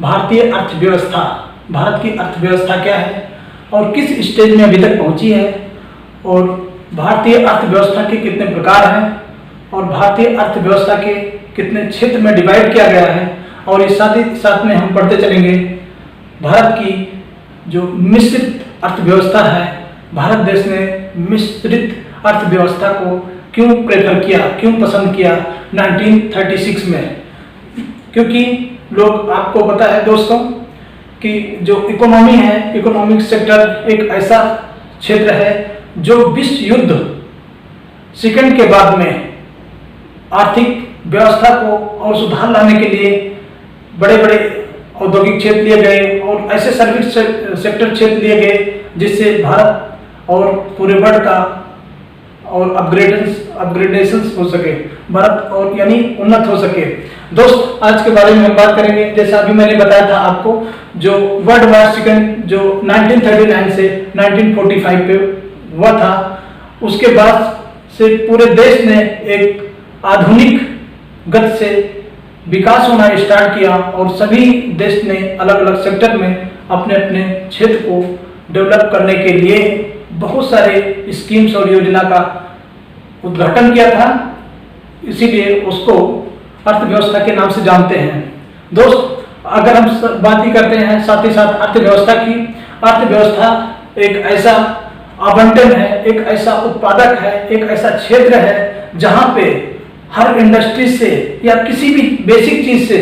भारतीय अर्थव्यवस्था, भारत की अर्थव्यवस्था क्या है और किस स्टेज में अभी तक पहुंची है, और भारतीय अर्थव्यवस्था के कितने प्रकार हैं, और भारतीय अर्थव्यवस्था के कितने क्षेत्र में डिवाइड किया गया है, और इस साथ ही साथ में हम पढ़ते चलेंगे भारत की जो मिश्रित अर्थव्यवस्था है, भारत देश ने मिश्रित अर्थव्यवस्था को क्यों प्रेफर किया, क्यों पसंद किया 1936 में। क्योंकि लोग, आपको पता है दोस्तों कि जो इकोनॉमी है, इकोनॉमिक सेक्टर एक ऐसा क्षेत्र है जो विश्व युद्ध सेकंड के बाद में आर्थिक व्यवस्था को और सुधार लाने के लिए बड़े बड़े औद्योगिक क्षेत्र लिए गए और ऐसे सर्विस सेक्टर क्षेत्र लिए गए जिससे भारत और पूरे वर्ल्ड का और अपग्रेडेशन हो सके, भारत और यानी उन्नत हो सके। दोस्त, आज के बारे में हम बात करेंगे, जैसा अभी मैंने बताया था आपको, जो वर्ल्ड वॉर सेकंड जो 1939 से 1945 पे हुआ था, उसके बाद से पूरे देश ने एक आधुनिक गति से विकास होना स्टार्ट किया और सभी देश ने अलग अलग सेक्टर में अपने अपने क्षेत्र को डेवलप करने के लिए बहुत सारे स्कीम्स और योजना का उद्घाटन किया था, इसीलिए उसको अर्थव्यवस्था के नाम से जानते हैं। दोस्त, अगर हम बात ही करते हैं साथ ही साथ अर्थव्यवस्था की, अर्थव्यवस्था एक ऐसा आवंटन है, एक ऐसा उत्पादक है, एक ऐसा क्षेत्र है जहां पे हर इंडस्ट्री से या किसी भी बेसिक चीज से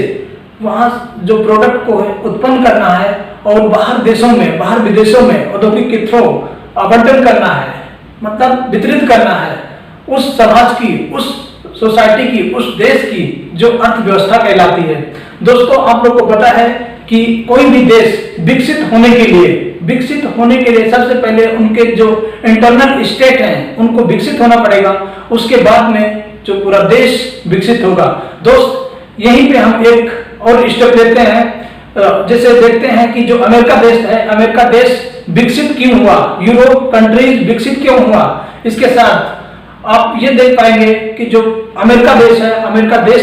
वहां जो प्रोडक्ट को उत्पन्न करना है और बाहर देशों में, बाहर विदेशों में औद्योगिक के थ्रू आवंटन करना है, मतलब वितरित करना है उस समाज की, उस सोसाइटी की, उस देश की जो अर्थव्यवस्था कहलाती है। दोस्तों, आप लोग को पता है कि कोई भी देश विकसित होने के लिए सबसे पहले उनके जो इंटरनल स्टेट हैं उनको विकसित होना पड़ेगा, उसके बाद में जो पूरा देश विकसित होगा। दोस्त, यहीं पे हम एक और स्टेप लेते हैं, जैसे देखते हैं कि जो अमेरिका देश है, अमेरिका देश विकसित क्यों हुआ, यूरोप कंट्रीज विकसित क्यों हुआ, इसके साथ आप ये देख पाएंगे कि जो अमेरिका देश है, अमेरिका देश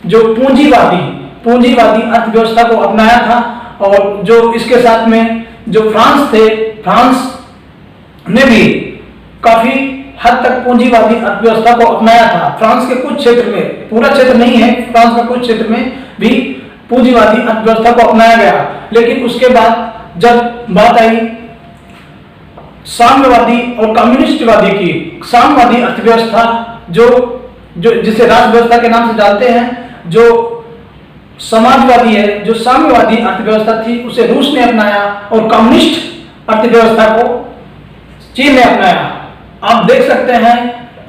जो पूंजीवादी अर्थव्यवस्था को अपनाया था, और जो इसके साथ में जो फ्रांस थे, फ्रांस ने भी काफी हद तक पूंजीवादी अर्थव्यवस्था को अपनाया था। फ्रांस के कुछ क्षेत्र में, पूरा क्षेत्र नहीं है, फ्रांस का कुछ क्षेत्र में भी पूंजीवादी अर्थव्यवस्था को अपनाया गया। लेकिन उसके बाद जब बात आई साम्यवादी और कम्युनिस्टवादी की, साम्यवादी अर्थव्यवस्था जो जिसे राष्ट्र व्यवस्था के नाम से जानते हैं, जो समाजवादी है, जो साम्यवादी अर्थव्यवस्था थी, उसे रूस ने अपनाया और कम्युनिस्ट अर्थव्यवस्था को चीन ने अपनाया। आप देख सकते हैं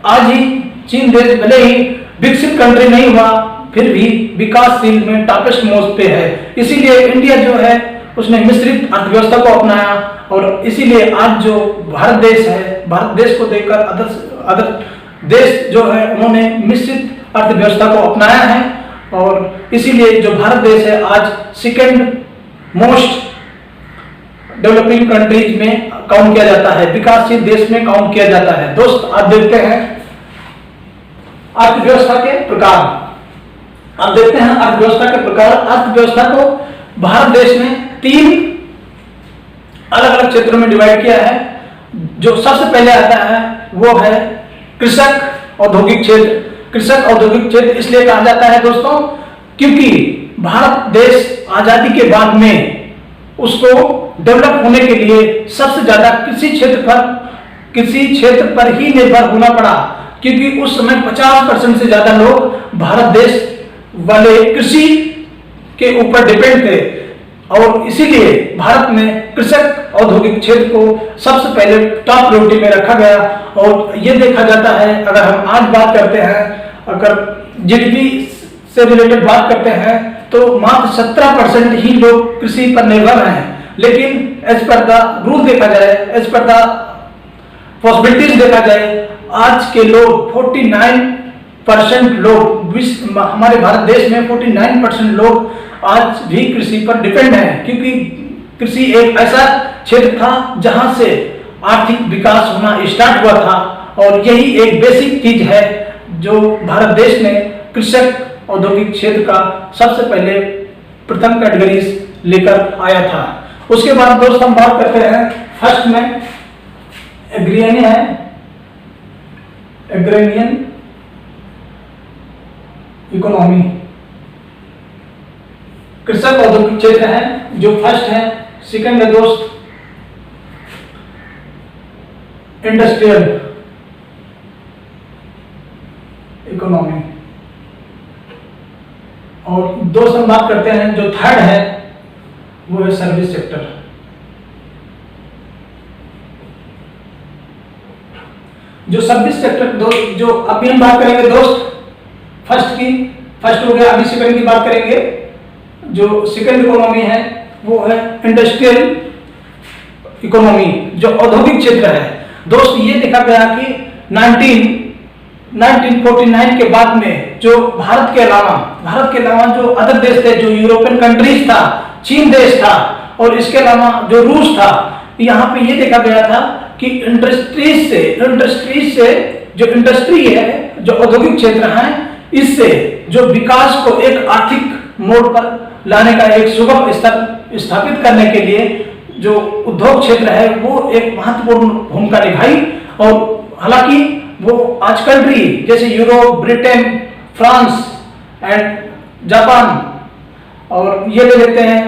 आज ही चीन देश भले ही विकसित कंट्री नहीं हुआ, फिर भी विकासशील में टॉपेस्ट मोस्ट पे है। इसीलिए इंडिया जो है उसने मिश्रित अर्थव्यवस्था को अपनाया, और इसीलिए आज जो भारत देश है, भारत देश को देखकर अदर देश जो है उन्होंने मिश्रित अर्थव्यवस्था को अपनाया है, और इसीलिए जो भारत देश है आज सेकेंड मोस्ट डेवलपिंग कंट्रीज में काउंट किया जाता है, विकासशील देश में काउंट किया जाता है। दोस्त, आप देखते हैं अर्थव्यवस्था के प्रकार, आप देखते हैं अर्थव्यवस्था के प्रकार। अर्थव्यवस्था को भारत देश ने 3 अलग अलग क्षेत्रों में डिवाइड किया है। जो सबसे पहले आता है वो है कृषक औद्योगिक क्षेत्र। कृषक औद्योगिक क्षेत्र इसलिए कहा जाता है दोस्तों क्योंकि भारत देश आजादी के बाद में उसको डेवलप होने के लिए सबसे ज्यादा कृषि क्षेत्र पर ही निर्भर होना पड़ा, क्योंकि उस समय 50% से ज्यादा लोग भारत देश वाले कृषि के ऊपर डिपेंड थे, और इसीलिए भारत में कृषक औद्योगिक क्षेत्र को सबसे पहले टॉप प्रायोरिटी में रखा गया। और ये देखा जाता है, अगर हम आज बात करते हैं, अगर जीडीपी से रिलेटेड बात करते हैं, तो मात्र 17% ही लोग कृषि पर निर्भर हैं। लेकिन एज पर द रूल देखा जाए, एज पर द पॉसिबिलिटीज देखा जाए, आज के लोग 49% लोग, हमारे भारत देश में 49% लोग आज भी कृषि पर डिपेंड हैं, क्योंकि कृषि एक ऐसा क्षेत्र था जहां से आर्थिक विकास होना स्टार्ट हुआ था, और यही एक बेसिक चीज है जो भारत देश ने कृषक औद्योगिक क्षेत्र का सबसे पहले प्रथम कैटेगरीज लेकर आया था। उसके बाद दोस्त हम बात करते हैं फर्स्ट में एग्रेनियन इकोनॉमी, कृषक औद्योगिक क्षेत्र है जो फर्स्ट है। सेकंड है दोस्त इंडस्ट्रियल इकोनॉमी, और दोस्त हम बात करते हैं जो थर्ड है वो है सर्विस सेक्टर। जो सर्विस सेक्टर जो अभी हम बात करेंगे दोस्त फर्स्ट हो गया, अभी सेकंड की बात करेंगे। जो सेकंड इकोनॉमी है वो है इंडस्ट्रियल इकोनॉमी, जो औद्योगिक क्षेत्र है। दोस्त ये देखा गया कि 1949 के बाद में जो भारत के अलावा जो अदर देश थे, जो यूरोपियन कंट्रीज था, चीन देश था, और इसके अलावा जो रूस था, यहाँ पे ये देखा गया था कि इंडस्ट्रीज से जो इंडस्ट्री है, जो औद्योगिक क्षेत्र है, इससे जो विकास को एक आर्थिक मोड़ पर लाने का एक सुगम स्तर स्थापित करने के लिए जो उद्योग क्षेत्र है वो एक महत्वपूर्ण भूमिका निभाई। और हालांकि वो आज कंट्री जैसे Europe, Britain, France and Japan, और ये ले लेते हैं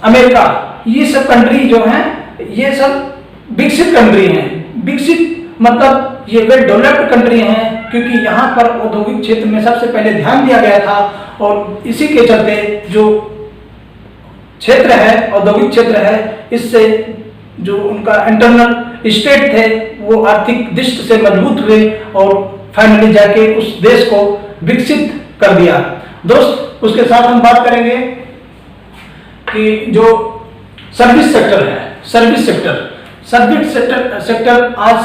अमेरिका, ये सब कंट्री जो हैं ये सब विकसित कंट्री हैं। विकसित मतलब ये वेल डेवलप्ड कंट्री हैं, क्योंकि यहाँ पर औद्योगिक क्षेत्र में सबसे पहले ध्यान दिया गया था, और इसी के चलते जो क्षेत्र है, औद्योगिक क्षेत्र है, इससे जो उनका इंटरनल स्टेट थे वो आर्थिक दृष्टि से मजबूत हुए और फाइनली जाके उस देश को विकसित कर दिया। दोस्त उसके साथ हम बात करेंगे कि जो सर्विस सेक्टर है, सर्विस सेक्टर आज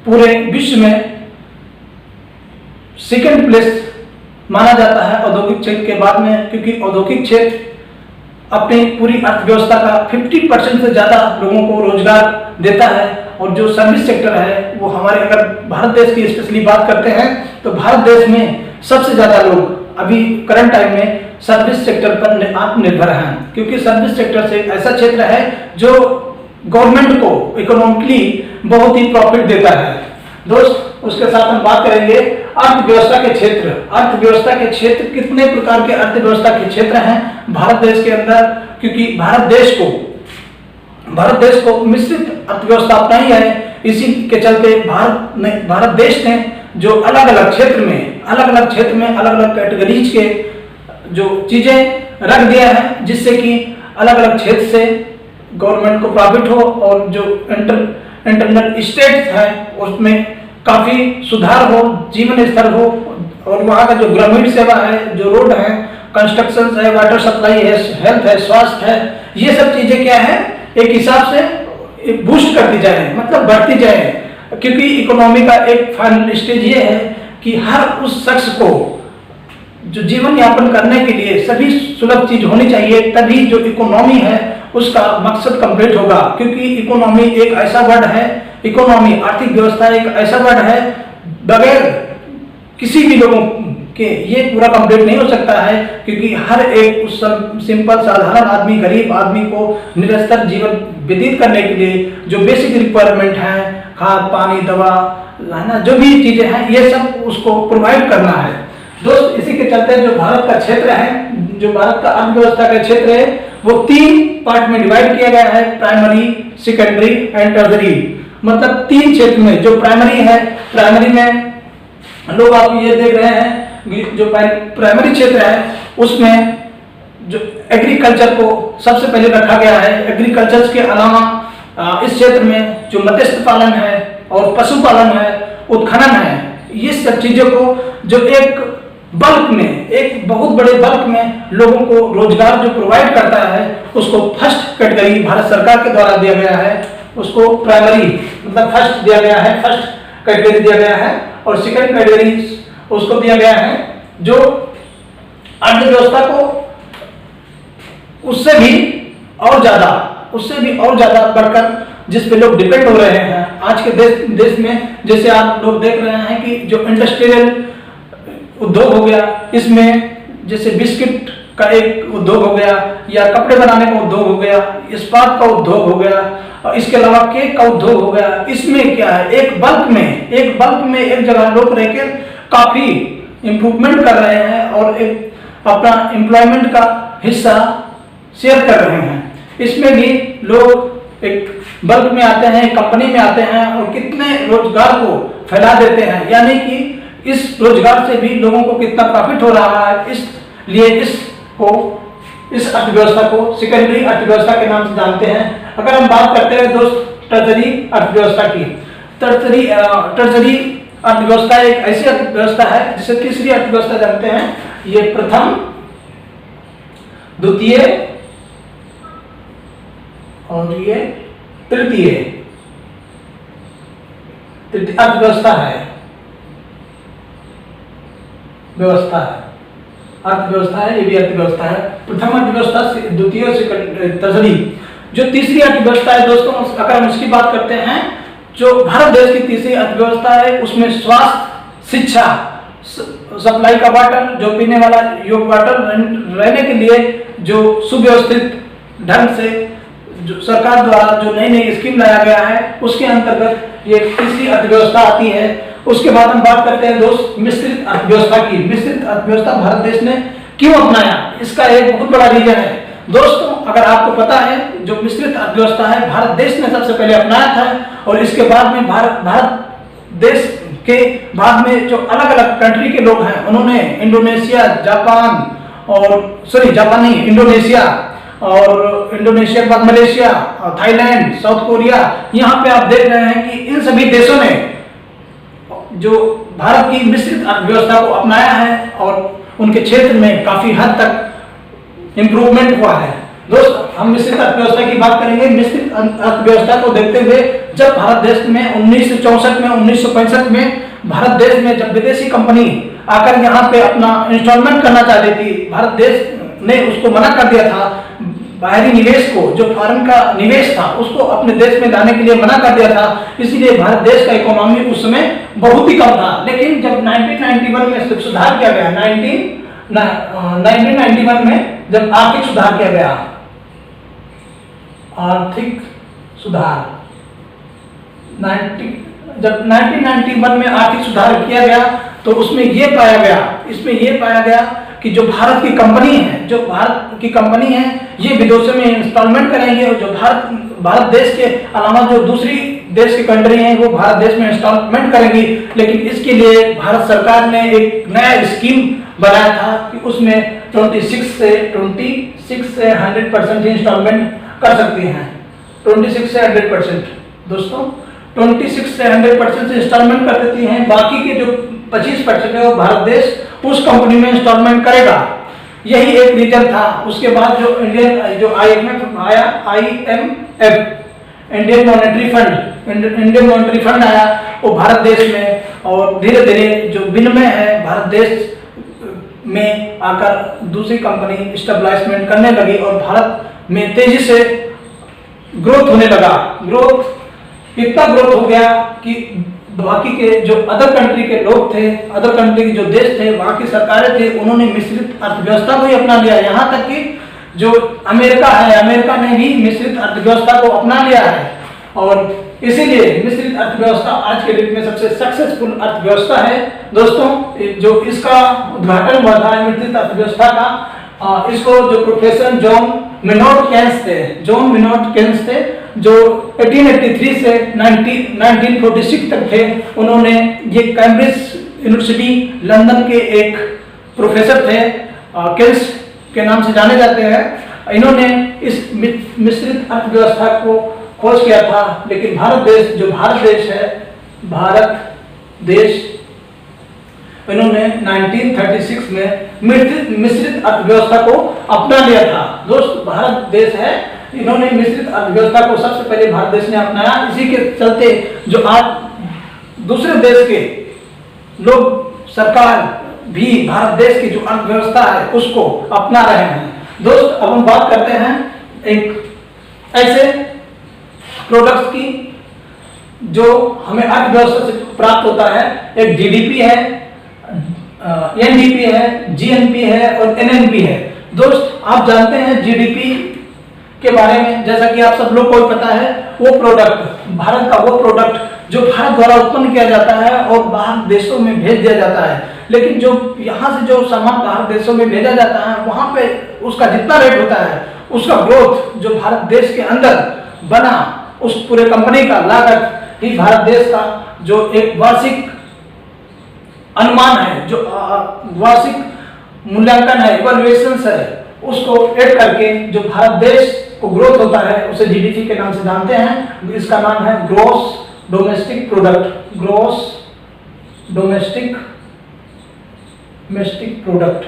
पूरे विश्व में सेकंड प्लेस माना जाता है औद्योगिक क्षेत्र के बाद में, क्योंकि औद्योगिक क्षेत्र अपनी पूरी अर्थव्यवस्था का 50% से ज्यादा लोगों को रोजगार देता है। और जो सर्विस सेक्टर है वो हमारे, अगर भारत देश की स्पेशली बात करते हैं तो भारत देश में सबसे ज्यादा लोग अभी करंट टाइम में सर्विस सेक्टर पर आत्मनिर्भर हैं, क्योंकि सर्विस सेक्टर से ऐसा क्षेत्र है जो गवर्नमेंट को इकोनॉमिकली बहुत ही प्रॉफिट देता है। दोस्त उसके साथ हम बात करेंगे अर्थव्यवस्था के क्षेत्र कितने प्रकार के अर्थव्यवस्था के क्षेत्र हैं भारत देश के अंदर, क्योंकि भारत देश को मिश्रित अर्थव्यवस्था अपनाई है। इसी के चलते भारत देश ने जो अलग अलग क्षेत्र में अलग अलग कैटेगरीज के जो चीजें रख दिया है, जिससे कि अलग अलग क्षेत्र से गवर्नमेंट को प्रॉफिट हो, और जो इंटरनल स्टेट्स है उसमें काफी सुधार हो, जीवन स्तर हो, और वहाँ का जो ग्रामीण सेवा है, जो रोड है, कंस्ट्रक्शन है, वाटर सप्लाई है, हेल्थ है, स्वास्थ्य है, ये सब चीजें क्या है एक हिसाब से बूस्ट करती जाए, मतलब बढ़ती जाए। क्योंकि इकोनॉमी का एक फाइनल स्टेज ये है कि हर उस शख्स को जो जीवन यापन करने के लिए सभी सुलभ चीज होनी चाहिए, तभी जो इकोनॉमी है उसका मकसद कंप्लीट होगा। क्योंकि इकोनॉमी एक ऐसा वर्ड है, इकोनॉमी आर्थिक व्यवस्था एक ऐसा वर्ड है, बगैर किसी भी लोगों के ये पूरा कंप्लीट नहीं हो सकता है। क्योंकि हर एक उस सिंपल साधारण आदमी, गरीब आदमी को निरस्तर जीवन व्यतीत करने के लिए जो बेसिक रिक्वायरमेंट है, खाद, पानी, दवा, है जो भी चीजें हैं, ये सब उसको प्रोवाइड करना है। दोस्त इसी के चलते जो भारत का क्षेत्र है, जो भारत का अर्थव्यवस्था का क्षेत्र है, वो 3 पार्ट में डिवाइड किया गया है, प्राइमरी, सेकेंडरी एंड टर्शरी। मतलब 3 क्षेत्र में, जो प्राइमरी है, प्राइमरी में लोग आप ये देख रहे हैं, जो प्राइमरी क्षेत्र है उसमें जो एग्रीकल्चर को सबसे पहले रखा गया है। एग्रीकल्चर के अलावा इस क्षेत्र में जो मत्स्य पालन है और पशुपालन है, उत्खनन है, ये सब चीजों को जो एक बल्क में, एक बहुत बड़े बल्क में लोगों को रोजगार जो प्रोवाइड करता है, उसको फर्स्ट कैटेगरी भारत सरकार के द्वारा दिया गया है, उसको प्राइमरी मतलब फर्स्ट दिया गया है, फर्स्ट कैटेगरी दिया गया है। और सेकंड कैटेगरी उसको दिया गया है जो अर्थव्यवस्था को उससे भी और ज्यादा बढ़कर जिस पे लोग डिपेंड हो रहे हैं आज के देश में। जैसे आप लोग देख रहे हैं कि जो इंडस्ट्रियल उद्योग हो गया, इसमें जैसे बिस्किट का एक उद्योग हो गया, या कपड़े बनाने का उद्योग हो गया, इस्पात का उद्योग हो गया, और इसके अलावा केक का उद्योग हो गया। इसमें क्या है, एक बल्क में एक जगह लोग रहकर काफी इम्प्रूवमेंट कर रहे हैं और एक अपना एम्प्लॉयमेंट का हिस्सा शेयर कर रहे हैं। इसमें भी लोग एक बल्क में आते हैं, कंपनी में आते हैं और कितने रोजगार को फैला देते हैं, यानी कि इस रोजगार से भी लोगों को कितना प्रॉफिट हो रहा है। इसलिए इस अर्थव्यवस्था को सेकेंडरी अर्थव्यवस्था के नाम से जानते हैं। अगर हम बात करते हैं दोस्त टर्शरी अर्थव्यवस्था की, टर्शरी अर्थव्यवस्था एक ऐसी अर्थव्यवस्था है जिसे तीसरी अर्थव्यवस्था जानते हैं। ये प्रथम, द्वितीय और ये तृतीय अर्थव्यवस्था है, अर्थव्यवस्था है, ये भी अर्थव्यवस्था है। प्रथम अर्थव्यवस्था, द्वितीय से तीसरी। जो तीसरी अर्थव्यवस्था है दोस्तों, अगर हम इसकी बात करते हैं, जो भारत देश की तीसरी अर्थव्यवस्था है, उसमें स्वास्थ्य, शिक्षा, सप्लाई का वाटर, जो पीने वाला योग्य वाटर, रहने के लिए जो सुव्यवस्थित ढंग से जो सरकार द्वारा जो नई नई स्कीम लाया गया है, उसके अंतर्गत ये तीसरी अर्थव्यवस्था आती है। उसके बाद हम बात करते हैं दोस्त मिश्रित अर्थव्यवस्था की। मिश्रित अर्थव्यवस्था भारत देश ने क्यों अपनाया, इसका एक बहुत बड़ा रीजन है दोस्तों। अगर आपको पता है, जो मिश्रित अर्थव्यवस्था है भारत देश ने सबसे पहले अपनाया था, और इसके बाद में भारत देश के बाद में जो अलग अलग कंट्री के लोग हैं, उन्होंने इंडोनेशिया, इंडोनेशिया के बाद मलेशिया, थाईलैंड, साउथ कोरिया, यहाँ पे आप देख रहे हैं कि इन सभी देशों ने जो भारत की मिश्रित अर्थव्यवस्था को अपनाया है और उनके क्षेत्र में काफी हद तक इम्प्रूवमेंट हुआ है। दोस्त, हम मिश्रित अर्थव्यवस्था की बात करेंगे। मिश्रित अर्थव्यवस्था को देखते हुए जब भारत देश में 1964 में, 1965 में भारत देश में जब विदेशी कंपनी आकर यहाँ पे अपना इंस्टॉलमेंट करना चाहती थी, भारत देश ने उसको मना कर दिया था। बाहरी निवेश को, जो फॉरेन का निवेश था, उसको अपने देश में लाने के लिए मना कर दिया था। इसीलिए भारत देश का इकोनॉमी उस समय बहुत ही कम था। लेकिन जब 1991 में सुधार किया गया, 1991 में जब आर्थिक सुधार किया गया, जब 1991 में आर्थिक सुधार किया गया, तो उसमें यह पाया गया कि जो भारत की कंपनी है, ये विदेशों में इंस्टॉलमेंट करेंगे, और जो भारत देश के अलावा जो दूसरी देश की कंट्री हैं, वो भारत देश में इंस्टॉलमेंट करेंगी। लेकिन इसके लिए भारत सरकार ने एक नया स्कीम बनाया था कि उसमें 26 से 100% इंस्टॉलमेंट कर सकती हैं। 26 से 100% दोस्तों, 26 से 100% इंस्टॉलमेंट कर देती हैं। बाकी के जो 25% है वो भारत देश उस कंपनी में इंस्टॉलमेंट करेगा। यही एक रीजन था। उसके बाद जो IMF आया, इंडियन मॉनेटरी फंड आया, वो भारत देश में, और धीरे धीरे जो विनिमय है भारत देश में आकर दूसरी कंपनी स्टेबलाइजमेंट करने लगी और भारत में तेजी से ग्रोथ होने लगा। इतना ग्रोथ हो गया कि बाकी के जो अदर कंट्री के लोग थे, अदर कंट्री के जो देश थे, वहाँ की सरकारें थे, उन्होंने मिश्रित अर्थव्यवस्था को ही अपना लिया। यहाँ तक कि जो अमेरिका है, अमेरिका ने भी मिश्रित अर्थव्यवस्था को अपना लिया है, और इसीलिए मिश्रित अर्थव्यवस्था आज के डेट में सबसे सक्सेसफुल अर्थव्यवस्था है। दोस्तों, जो इसका उद्घाटन हुआ था मिश्रित अर्थव्यवस्था का, इसको जो प्रोफेसर जॉन मिनोट केन्स थे, जो 1883 से 1946 तक थे, उन्होंने ये कैम्ब्रिज यूनिवर्सिटी लंदन के एक प्रोफेसर थे, केन्स के नाम से जाने जाते हैं। इन्होंने इस मिश्रित अर्थव्यवस्था को खोज किया था। लेकिन भारत देश इन्होंने 1936 में मिश्रित अर्थव्यवस्था को अपना लिया था। दोस्त, भारत देश है, इन्होंने मिश्रित अर्थव्यवस्था को सबसे पहले भारत देश ने अपनाया। इसी के चलते जो आज दूसरे देश के लोग, सरकार भी भारत देश की जो अर्थव्यवस्था है उसको अपना रहे हैं। दोस्त, अब हम बात करते हैं एक ऐसे प्रोडक्ट्स की जो हमें अर्थव्यवस्था से प्राप्त होता है। एक GDP है, एनडीपी है, जीएनपी है और एनएनपी है। दोस्त आप जानते हैं जीडीपी के बारे में, जैसा कि आप सब लोग को पता है, वो प्रोडक्ट भारत का वो प्रोडक्ट जो भारत द्वारा उत्पन्न किया जाता है और बाहर देशों में भेज दिया जाता है। लेकिन जो यहाँ से जो सामान बाहर देशों में भेजा जाता है वहाँ पे उसका जितना रेट होता है, उसका ग्रोथ जो भारत देश के अंदर बना उस पूरे कंपनी का लागत ही भारत देश का जो एक वार्षिक अनुमान है, जो वार्षिक मूल्यांकन है, इवैल्यूएशंस है, उसको ऐड करके जो भारत देश को ग्रोथ होता है उसे जीडीपी के नाम से जानते हैं। इसका नाम है gross domestic product. Gross domestic product.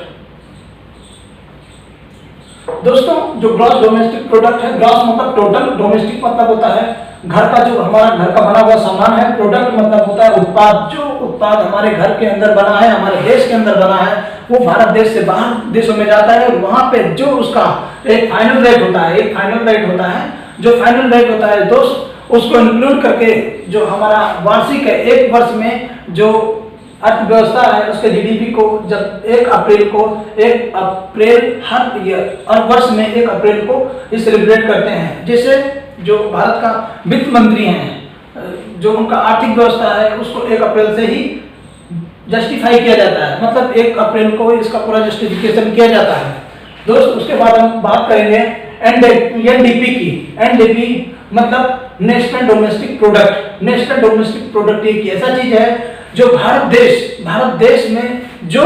दोस्तों जो ग्रॉस डोमेस्टिक प्रोडक्ट है, ग्रॉस मतलब टोटल, डोमेस्टिक मतलब होता है घर का, जो हमारा घर का बना हुआ सामान है, प्रोडक्ट मतलब होता है उत्पाद। जो उत्पाद हमारे घर के अंदर बना है, हमारे देश के अंदर बना है, वो भारत देश से बाहर देशों में जाता है और वहां पे जो उसका एक फाइनल रेट होता है, जो फाइनल रेट होता है दोस्त, उसको इंक्लूड करके जो हमारा वार्षिक है, एक वर्ष में जो अर्थव्यवस्था है उसके जीडीपी को जब 1 अप्रैल हर वर्ष में 1 अप्रैल को इस सेलिब्रेट करते हैं। जैसे जो भारत का वित्त मंत्री हैं, जो उनका आर्थिक व्यवस्था है उसको 1 अप्रैल से ही जस्टिफाई किया जाता है, मतलब 1 अप्रैल को इसका पूरा जस्टिफिकेशन किया जाता है। दोस्त उसके बाद हम बात करेंगे एनडीपी की। एनडीपी मतलब national domestic product. National domestic product एक ऐसा चीज है जो भारत देश में जो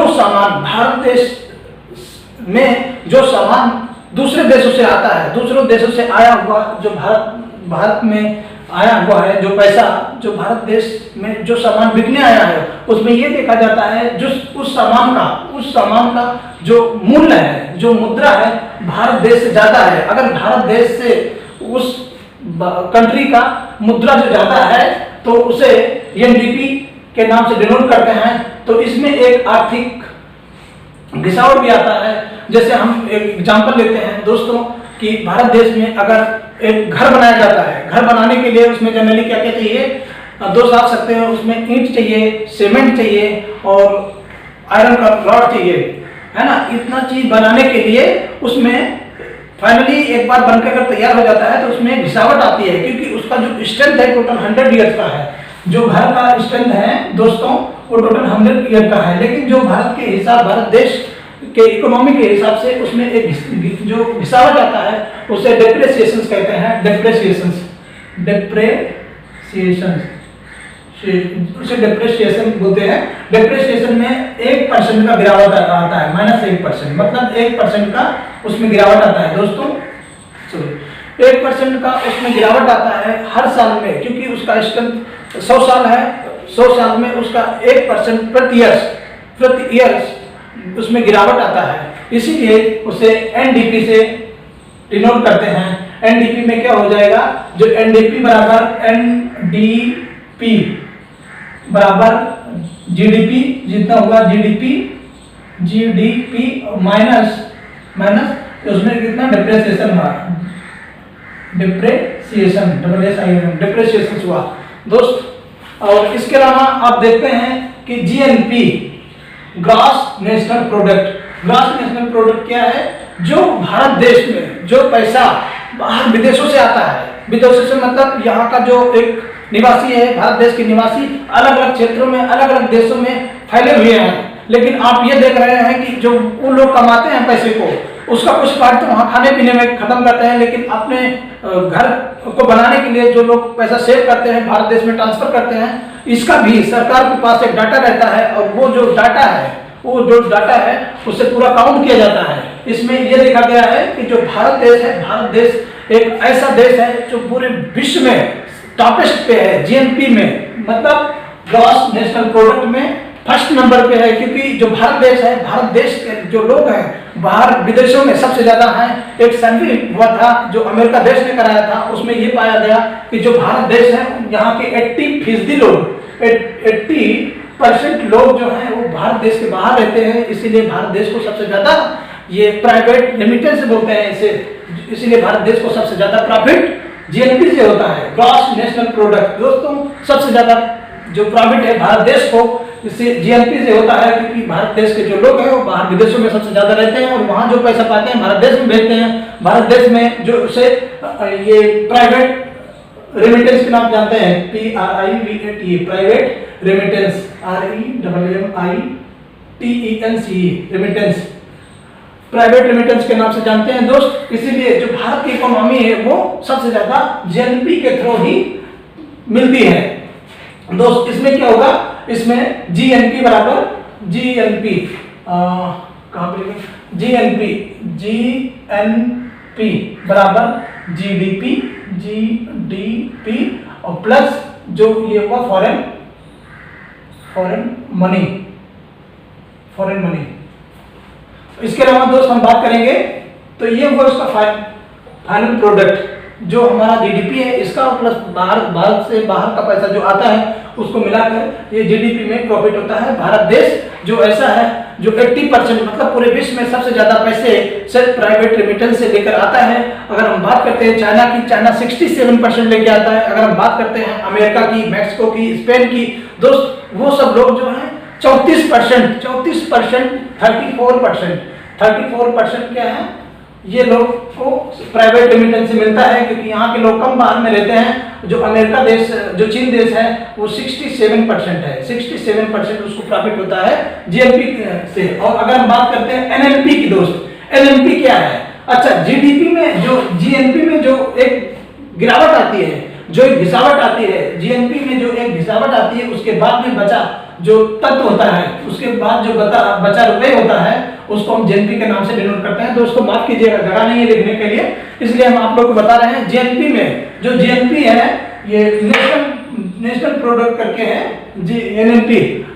सामान दूसरे देशों से आता है, दूसरों देशों से आया हुआ जो भारत में आया हुआ है, जो पैसा जो भारत देश में जो सामान बिकने आया है, उसमें ये देखा जाता है जो उस सामान का जो मूल्य है, जो मुद्रा है, भारत देश से ज्यादा है। अगर भारत देश से उस कंट्री का मुद्रा जो ज्यादा है तो उसे एनडीपी के नाम से डिनोट करते हैं। तो इसमें एक आर्थिक गिरावट भी आता है। जैसे हम एक एग्जांपल लेते हैं दोस्तों कि भारत देश में अगर एक घर बनाया जाता है, घर बनाने के लिए उसमें जनरली क्या क्या चाहिए, दोस्त आप सकते हैं, उसमें ईंट चाहिए, सीमेंट चाहिए और आयरन का रॉड चाहिए, है ना। इतना चीज बनाने के लिए उसमें फाइनली एक बार बनकर अगर तैयार हो जाता है तो उसमें घिसावट आती है, क्योंकि उसका जो स्ट्रेंथ है टोटल 100 ईयर्स का है। जो घर का स्ट्रेंथ है दोस्तों वो टोटल 100 ईयर का है, लेकिन जो भारत के हिसाब, भारत देश के इकोनॉमी के हिसाब से उसमें एक जो घिसावट आता है उसे डेप्रिसिएशन कहते हैं। उसे डेप्रिसिएशन बोलते हैं। डेप्रिसिएशन में 1% का गिरावट आता है, -1%, मतलब 1% का उसमें गिरावट आता है दोस्तों। 1% का उसमें गिरावट आता है हर साल में, क्योंकि उसका स्ट्रेंथ 100 साल है, 100 साल में उसका 1% प्रति ईयर्स उसमें गिरावट आता है। इसीलिए उसे एनडीपी से डिनोट करते हैं। एनडीपी में क्या हो जाएगा, जो एनडीपी बराबर एनडीपी बराबर जीडीपी, जितना होगा जीडीपी माइनस उसमें कितना डिप्रेसिएशन हुआ, डिप्रेसिएशन हुआ दोस्त। और इसके अलावा आप देखते हैं कि जीएनपी ग्रॉस नेशनल प्रोडक्ट क्या है, जो भारत देश में जो पैसा बाहर विदेशों से आता है, विदेशों से मतलब यहाँ का जो एक निवासी है, भारत देश के निवासी अलग अलग क्षेत्रों में, अलग अलग देशों में फैले हुए हैं, लेकिन आप ये देख रहे हैं कि जो वो लोग कमाते हैं पैसे को, उसका कुछ पार्ट तो वहाँ खाने पीने में खत्म करते हैं, लेकिन अपने घर को बनाने के लिए जो लोग पैसा सेव करते हैं, भारत देश में ट्रांसफर करते हैं, इसका भी सरकार के पास एक डाटा रहता है, और वो जो डाटा है उससे पूरा काउंट किया जाता है। इसमें यह देखा गया है कि जो भारत देश एक ऐसा देश है जो पूरे विश्व में टॉपेस्ट पे है, जीएनपी में, मतलब ग्रॉस नेशनल प्रोडक्ट में फर्स्ट नंबर पे है, क्योंकि जो भारत देश है, भारत देश के जो लोग हैं बाहर विदेशों में सबसे ज्यादा हैं। एक सर्वे हुआ था जो अमेरिका देश ने कराया था, उसमें ये पाया गया कि जो भारत देश है यहाँ के 80% लोग, 80% लोग जो हैं वो भारत देश के बाहर रहते हैं। इसीलिए भारत देश को सबसे ज्यादा, ये प्राइवेट लिमिटेड से बोलते हैं इसे, इसीलिए भारत देश को सबसे ज्यादा प्रॉफिट जीएनपी से होता है, ग्रॉस नेशनल प्रोडक्ट। दोस्तों सबसे ज्यादा जो प्रॉफिट है भारत देश को इससे जीएनपी से होता है क्योंकि भारत देश के जो लोग हैं वो बाहर विदेशों में सबसे ज्यादा रहते हैं और वहाँ जो पैसा पाते हैं भारत देश में भेजते हैं। भारत देश में जो उसे ये प्राइवेट रेमिटेंस के नाम जानते हैं, PRIVATE, private remittance, REMITENCE, remittance, private remittance के नाम से जानते हैं दोस्त। इसीलिए जो भारत की इकोनॉमी है वो सबसे ज्यादा जीएनपी के थ्रू ही मिलती है दोस्त। इसमें क्या होगा, इसमें जीएनपी बराबर जीएनपी कहाँ पे जीएनपी बराबर जीडीपी और प्लस जो ये हुआ फॉरेन मनी। इसके अलावा दोस्त हम बात करेंगे तो ये हुआ उसका फाइनल प्रोडक्ट जो हमारा जीडीपी है इसका प्लस भारत से बाहर का पैसा जो आता है उसको मिलाकर ये जीडीपी में प्रॉफिट होता है। भारत देश जो ऐसा है जो 80% मतलब पूरे विश्व में सबसे ज्यादा पैसे सिर्फ प्राइवेट रेमिटेंस से लेकर आता है। अगर हम बात करते हैं चाइना की, चाइना 67% लेके आता है। अगर हम बात करते हैं अमेरिका की, मैक्सिको की, स्पेन की दोस्त, वो सब लोग जो है 34%, 34% क्या है, ये लोग को प्राइवेट रेमिटेंस से मिलता है क्योंकि यहाँ के लोग कम बाहर में रहते हैं। जो अमेरिका देश, जो चीन देश है वो 67% है, 67% उसको प्रॉफिट होता है जीएनपी से। और अगर हम बात करते हैं एनएनपी की दोस्त, एनएनपी क्या है? अच्छा, जीडीपी में जो जीएनपी में जो एक गिरावट आती है, जो एक घिसावट आती है, जीएनपी में जो एक घिसावट आती है उसके बाद में बचा जो तत्व होता है, उसके बाद जो बचा रुपए होता है उसको हम जीएनपी के नाम से डिनोट करते हैं। दोस्तों माफ कीजिएगा, जगह नहीं है लिखने के लिए, इसलिए हम आप लोग को बता रहे हैं। जीएनपी में जो जीएनपी है ये नेशनल प्रोडक्ट करके है, जी एनएनपी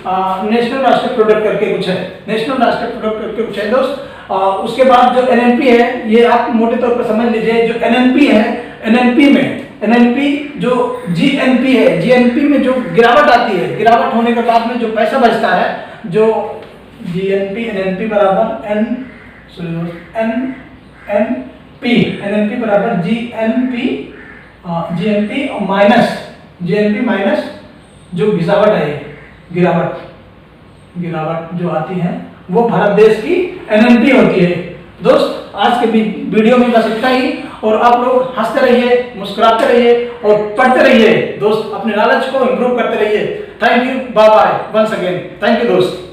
नेशनल राष्ट्रीय प्रोडक्ट करके कुछ है, नेशनल राष्ट्रीय प्रोडक्ट करके कुछ है दोस्त। उसके बाद जो एनएनपी है ये आप मोटे तौर पर समझ लीजिए। जो एनएनपी है, एनएनपी जो जीएनपी है, जीएनपी में जो गिरावट आती है, गिरावट होने के बाद में जो पैसा बचता है, जो जीएनपी एनएनपी बराबर एनएनपी बराबर जीएनपी माइनस जो गिरावट है, गिरावट जो आती है वो भारत देश की एनएनपी होती है। दोस्त आज के वीडियो में बस इतना ही, और आप लोग हंसते रहिए, मुस्कुराते रहिए और पढ़ते रहिए दोस्त, अपने नॉलेज को इंप्रूव करते रहिए। Thank you, bye bye, once again, thank you दोस्त।